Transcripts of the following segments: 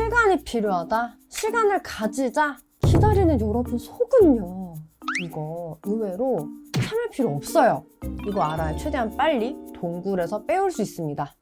시간이 필요하다? 시간을 가지자? 기다리는 여러분 속은요, 이거 의외로 참을 필요 없어요. 이거 알아요. 최대한 빨리 동굴에서 빼올 수 있습니다.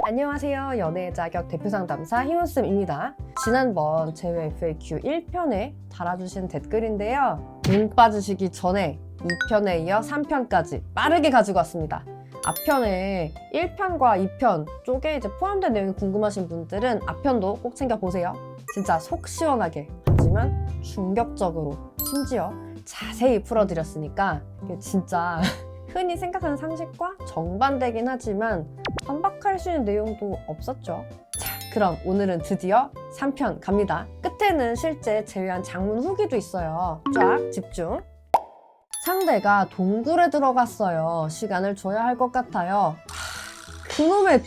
안녕하세요. 연애의 자격 대표 상담사 희문쌤입니다. 지난번 제외 FAQ 1편에 달아주신 댓글인데요. 눈 빠지시기 전에 2편에 이어 3편까지 빠르게 가지고 왔습니다. 앞편에 1편과 2편 쪽에 이제 포함된 내용이 궁금하신 분들은 앞편도 꼭 챙겨보세요. 진짜 속 시원하게, 하지만 충격적으로, 심지어 자세히 풀어드렸으니까 이게 진짜 흔히 생각하는 상식과 정반대긴 하지만 반박할 수 있는 내용도 없었죠. 자, 그럼 오늘은 드디어 3편 갑니다. 끝에는 실제 제외한 장문 후기도 있어요. 쫙 집중. 상대가 동굴에 들어갔어요. 시간을 줘야 할 것 같아요. 그놈의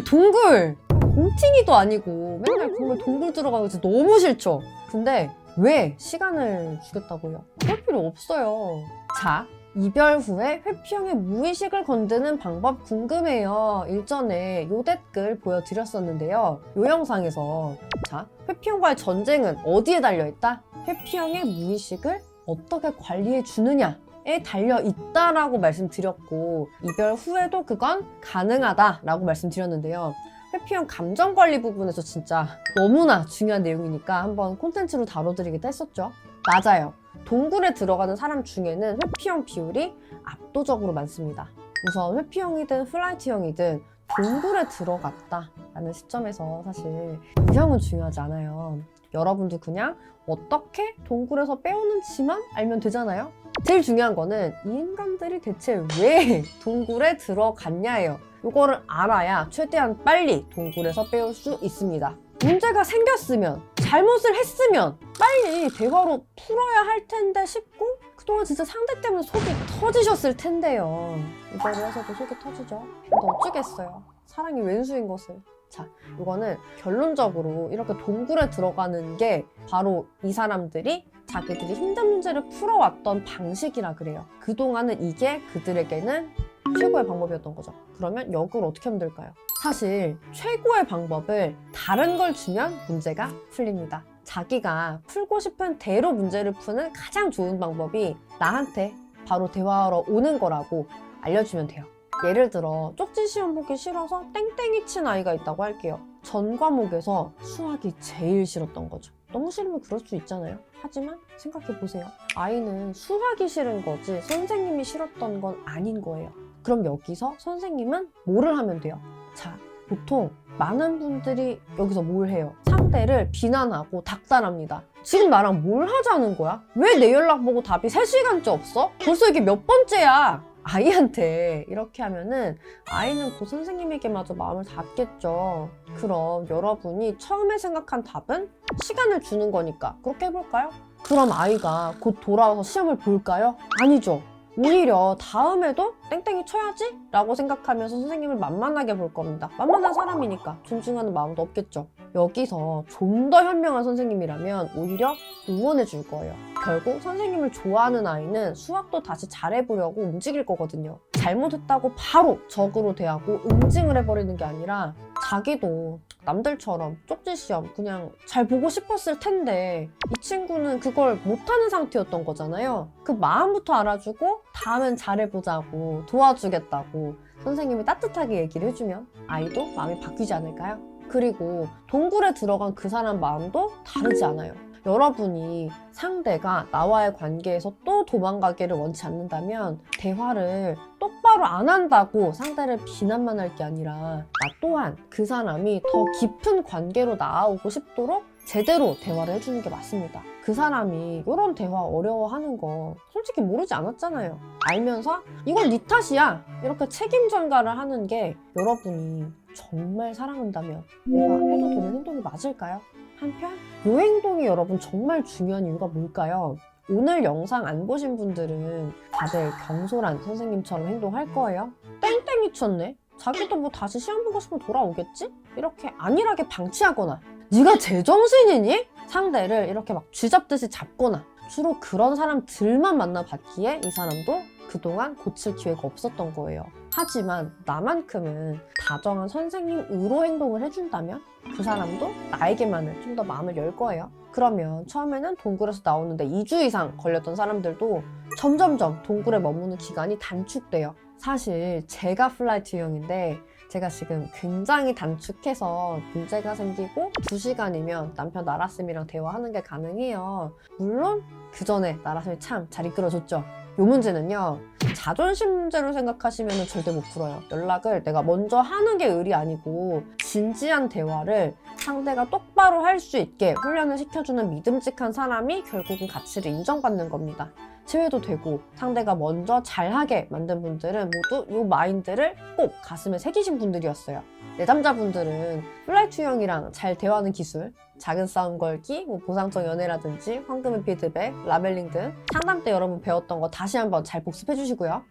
동굴! 곰팅이도 아니고 맨날 그놈의 동굴 들어가고 진짜 너무 싫죠? 근데 왜 시간을 주겠다고요? 그럴 필요 없어요. 자, 이별 후에 회피형의 무의식을 건드는 방법 궁금해요. 일전에 요 댓글 보여드렸었는데요. 요 영상에서 자, 회피형과의 전쟁은 어디에 달려있다? 회피형의 무의식을 어떻게 관리해 주느냐에 달려있다라고 말씀드렸고, 이별 후에도 그건 가능하다라고 말씀드렸는데요. 회피형 감정관리 부분에서 진짜 너무나 중요한 내용이니까 한번 콘텐츠로 다뤄드리기도 했었죠. 맞아요. 동굴에 들어가는 사람 중에는 회피형 비율이 압도적으로 많습니다. 우선 회피형이든 플라이트형이든 동굴에 들어갔다라는 시점에서 사실 유형은 중요하지 않아요. 여러분도 그냥 어떻게 동굴에서 빼오는지만 알면 되잖아요. 제일 중요한 거는 이 인간들이 대체 왜 동굴에 들어갔냐예요. 이거를 알아야 최대한 빨리 동굴에서 빼올 수 있습니다. 문제가 생겼으면, 잘못을 했으면 빨리 대화로 풀어야 할 텐데 싶고, 그동안 진짜 상대 때문에 속이 터지셨을 텐데요. 이거를 해서도 속이 터지죠. 근데 어쩌겠어요. 사랑이 왼수인 것을. 자, 이거는 결론적으로 이렇게 동굴에 들어가는 게 바로 이 사람들이 자기들이 힘든 문제를 풀어왔던 방식이라 그래요. 그동안은 이게 그들에게는 최고의 방법이었던 거죠. 그러면 역으로 어떻게 하면 될까요? 사실 최고의 방법을 다른 걸 주면 문제가 풀립니다. 자기가 풀고 싶은 대로 문제를 푸는 가장 좋은 방법이 나한테 바로 대화하러 오는 거라고 알려주면 돼요. 예를 들어 쪽지 시험 보기 싫어서 땡땡이 친 아이가 있다고 할게요. 전 과목에서 수학이 제일 싫었던 거죠. 너무 싫으면 그럴 수 있잖아요. 하지만 생각해보세요. 아이는 수학이 싫은 거지 선생님이 싫었던 건 아닌 거예요. 그럼 여기서 선생님은 뭐를 하면 돼요? 자, 보통 많은 분들이 여기서 뭘 해요? 상대를 비난하고 닥달합니다. 지금 나랑 뭘 하자는 거야? 왜 내 연락 보고 답이 3시간째 없어? 벌써 이게 몇 번째야? 아이한테 이렇게 하면은 아이는 그 선생님에게마저 마음을 닫겠죠. 그럼 여러분이 처음에 생각한 답은 시간을 주는 거니까 그렇게 해볼까요? 그럼 아이가 곧 돌아와서 시험을 볼까요? 아니죠. 오히려 다음에도 땡땡이 쳐야지? 라고 생각하면서 선생님을 만만하게 볼 겁니다. 만만한 사람이니까 존중하는 마음도 없겠죠. 여기서 좀 더 현명한 선생님이라면 오히려 응원해 줄 거예요. 결국 선생님을 좋아하는 아이는 수학도 다시 잘해보려고 움직일 거거든요. 잘못했다고 바로 적으로 대하고 응징을 해버리는 게 아니라 자기도 남들처럼 쪽지 시험 그냥 잘 보고 싶었을 텐데 이 친구는 그걸 못하는 상태였던 거잖아요. 그 마음부터 알아주고 다음엔 잘해보자고 도와주겠다고 선생님이 따뜻하게 얘기를 해주면 아이도 마음이 바뀌지 않을까요? 그리고 동굴에 들어간 그 사람 마음도 다르지 않아요. 여러분이 상대가 나와의 관계에서 또 도망가기를 원치 않는다면 대화를 똑바로 안 한다고 상대를 비난만 할 게 아니라 나 또한 그 사람이 더 깊은 관계로 나아오고 싶도록 제대로 대화를 해주는 게 맞습니다. 그 사람이 이런 대화 어려워하는 거 솔직히 모르지 않았잖아요. 알면서 이건 네 탓이야 이렇게 책임 전가를 하는 게 여러분이 정말 사랑한다면 내가 해도 되는 행동이 맞을까요? 한편 이 행동이 여러분 정말 중요한 이유가 뭘까요? 오늘 영상 안 보신 분들은 다들 경솔한 선생님처럼 행동할 거예요. 땡땡이 쳤네? 자기도 뭐 다시 시험 보고 싶으면 돌아오겠지? 이렇게 안일하게 방치하거나 네가 제정신이니? 상대를 이렇게 막 쥐잡듯이 잡거나 주로 그런 사람들만 만나봤기에 이 사람도 그동안 고칠 기회가 없었던 거예요. 하지만 나만큼은 다정한 선생님으로 행동을 해준다면 그 사람도 나에게만은 좀 더 마음을 열 거예요. 그러면 처음에는 동굴에서 나오는데 2주 이상 걸렸던 사람들도 점점점 동굴에 머무는 기간이 단축돼요. 사실 제가 플라이트 유형인데 제가 지금 굉장히 단축해서 문제가 생기고 2시간이면 남편 나라쌤이랑 대화하는 게 가능해요. 물론 그 전에 나라쌤이 참 잘 이끌어줬죠. 요 문제는요, 자존심 문제로 생각하시면 절대 못 풀어요. 연락을 내가 먼저 하는 게 의리 아니고 진지한 대화를 상대가 똑바로 할 수 있게 훈련을 시켜주는 믿음직한 사람이 결국은 가치를 인정받는 겁니다. 제외도 되고 상대가 먼저 잘하게 만든 분들은 모두 이 마인드를 꼭 가슴에 새기신 분들이었어요. 내담자분들은 플라이트 형이랑 잘 대화하는 기술, 작은 싸움 걸기, 보상적 연애라든지 황금의 피드백, 라벨링 등 상담 때 여러분 배웠던 거 다시 한번 잘 복습해 주시고요.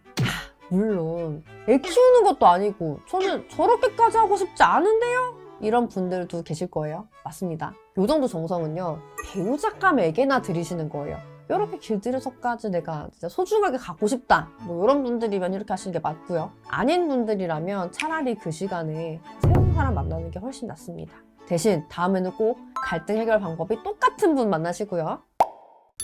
물론 애 키우는 것도 아니고 저는 저렇게까지 하고 싶지 않은데요? 이런 분들도 계실 거예요. 맞습니다. 요 정도 정성은요, 배우자감에게나 들이시는 거예요. 이렇게 길들여서까지 내가 진짜 소중하게 갖고 싶다, 뭐 이런 분들이면 이렇게 하시는 게 맞고요. 아닌 분들이라면 차라리 그 시간에 새로운 사람 만나는 게 훨씬 낫습니다. 대신 다음에는 꼭 갈등 해결 방법이 똑같은 분 만나시고요.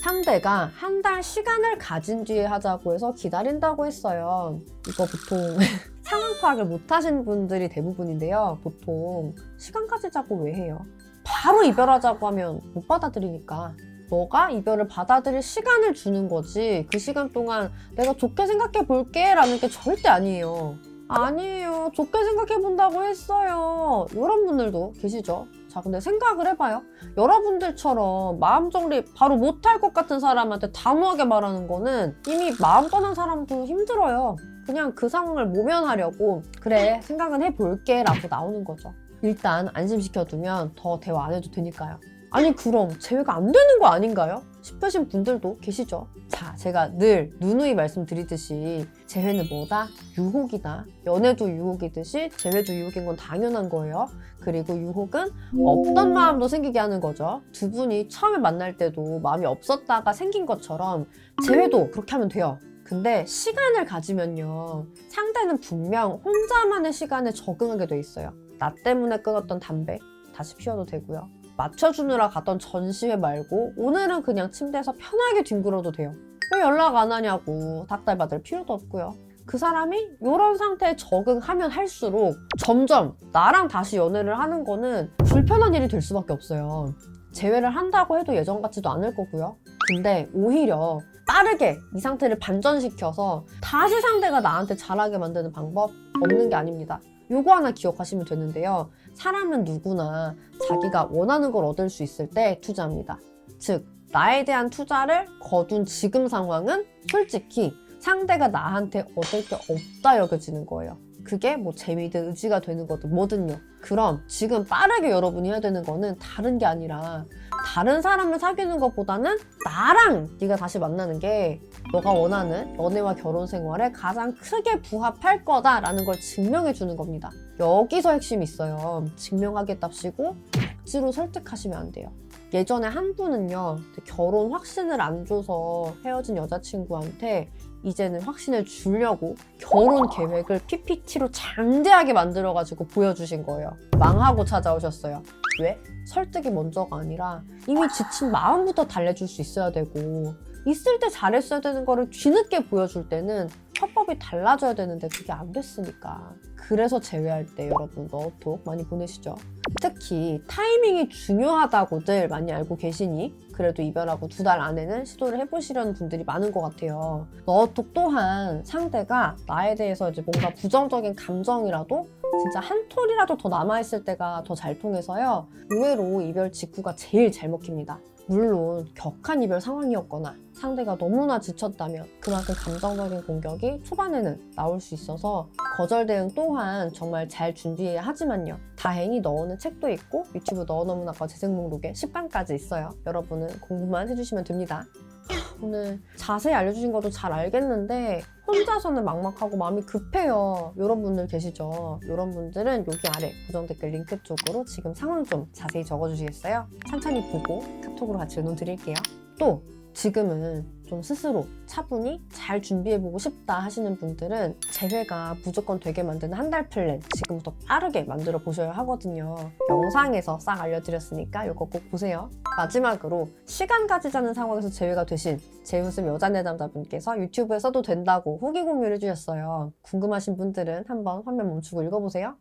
상대가 한 달 시간을 가진 뒤에 하자고 해서 기다린다고 했어요. 이거 보통 상황 파악을 못 하신 분들이 대부분인데요. 보통 시간 가지자고 왜 해요? 바로 이별하자고 하면 못 받아들이니까. 너가 이별을 받아들일 시간을 주는 거지, 그 시간 동안 내가 좋게 생각해 볼게 라는 게 절대 아니에요. 아니에요, 좋게 생각해 본다고 했어요. 이런 분들도 계시죠. 자, 근데 생각을 해봐요. 여러분들처럼 마음 정리 바로 못할 것 같은 사람한테 단호하게 말하는 거는 이미 마음 떠난 사람도 힘들어요. 그냥 그 상황을 모면하려고 그래 생각은 해볼게 라고 나오는 거죠. 일단 안심시켜두면 더 대화 안 해도 되니까요. 아니 그럼 재회가 안 되는 거 아닌가요? 싶으신 분들도 계시죠. 자, 제가 늘 누누이 말씀드리듯이 재회는 뭐다? 유혹이다. 연애도 유혹이듯이 재회도 유혹인 건 당연한 거예요. 그리고 유혹은 없던 마음도 생기게 하는 거죠. 두 분이 처음에 만날 때도 마음이 없었다가 생긴 것처럼 재회도 그렇게 하면 돼요. 근데 시간을 가지면요, 상대는 분명 혼자만의 시간에 적응하게 돼 있어요. 나 때문에 끊었던 담배 다시 피워도 되고요. 맞춰주느라 갔던 전시회 말고 오늘은 그냥 침대에서 편하게 뒹굴어도 돼요. 왜 연락 안 하냐고 닥달 받을 필요도 없고요. 그 사람이 이런 상태에 적응하면 할수록 점점 나랑 다시 연애를 하는 거는 불편한 일이 될 수밖에 없어요. 재회를 한다고 해도 예전 같지도 않을 거고요. 근데 오히려 빠르게 이 상태를 반전시켜서 다시 상대가 나한테 잘하게 만드는 방법 없는 게 아닙니다. 요거 하나 기억하시면 되는데요. 사람은 누구나 자기가 원하는 걸 얻을 수 있을 때 투자합니다. 즉, 나에 대한 투자를 거둔 지금 상황은 솔직히 상대가 나한테 얻을 게 없다 여겨지는 거예요. 그게 뭐 재미든 의지가 되는 거든 뭐든요. 그럼 지금 빠르게 여러분이 해야 되는 거는 다른 게 아니라 다른 사람을 사귀는 것보다는 나랑 네가 다시 만나는 게 너가 원하는 연애와 결혼 생활에 가장 크게 부합할 거다라는 걸 증명해 주는 겁니다. 여기서 핵심이 있어요. 증명하겠답시고 억지로 설득하시면 안 돼요. 예전에 한 분은요, 결혼 확신을 안 줘서 헤어진 여자친구한테 이제는 확신을 주려고 결혼 계획을 PPT로 장대하게 만들어가지고 보여주신 거예요. 망하고 찾아오셨어요. 왜? 설득이 먼저가 아니라 이미 지친 마음부터 달래줄 수 있어야 되고, 있을 때 잘했어야 되는 거를 뒤늦게 보여줄 때는 화법이 달라져야 되는데 그게 안 됐으니까. 그래서 재회할 때 여러분 너톡 많이 보내시죠. 특히 타이밍이 중요하다고들 많이 알고 계시니 그래도 이별하고 2달 안에는 시도를 해보시려는 분들이 많은 것 같아요. 너톡 또한 상대가 나에 대해서 이제 뭔가 부정적인 감정이라도 진짜 한 톨이라도 더 남아있을 때가 더 잘 통해서요. 의외로 이별 직후가 제일 잘 먹힙니다. 물론 격한 이별 상황이었거나 상대가 너무나 지쳤다면 그만큼 감정적인 공격이 초반에는 나올 수 있어서 거절 대응 또한 정말 잘 준비해야 하지만요. 다행히 넣어놓은 책도 있고 유튜브 넣어놓은 재생 목록에 10강까지 있어요. 여러분은 공부만 해주시면 됩니다. 오늘 자세히 알려주신 것도 잘 알겠는데 혼자서는 막막하고 마음이 급해요. 이런 분들 계시죠? 이런 분들은 여기 아래 고정 댓글 링크 쪽으로 지금 상황 좀 자세히 적어주시겠어요? 천천히 보고 카톡으로 같이 의논 드릴게요. 또 지금은 좀 스스로 차분히 잘 준비해보고 싶다 하시는 분들은 재회가 무조건 되게 만드는 한 달 플랜 지금부터 빠르게 만들어 보셔야 하거든요. 영상에서 싹 알려드렸으니까 이거 꼭 보세요. 마지막으로 시간 가지자는 상황에서 재회가 되신 제웃음 여자내담자분께서 유튜브에 써도 된다고 후기 공유를 해주셨어요. 궁금하신 분들은 한번 화면 멈추고 읽어보세요.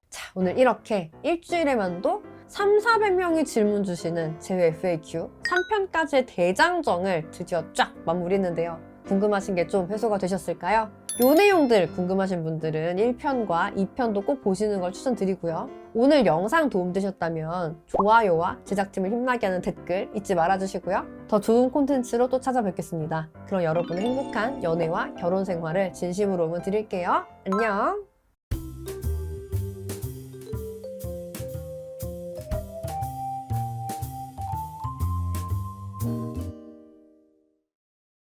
자, 오늘 이렇게 일주일에만도 300~400명이 질문 주시는 재회 FAQ 3편까지의 대장정을 드디어 쫙 마무리했는데요. 궁금하신 게 좀 해소가 되셨을까요? 요 내용들 궁금하신 분들은 1편과 2편도 꼭 보시는 걸 추천드리고요. 오늘 영상 도움되셨다면 좋아요와 제작팀을 힘나게 하는 댓글 잊지 말아주시고요. 더 좋은 콘텐츠로 또 찾아뵙겠습니다. 그럼 여러분의 행복한 연애와 결혼 생활을 진심으로 응원드릴게요. 안녕!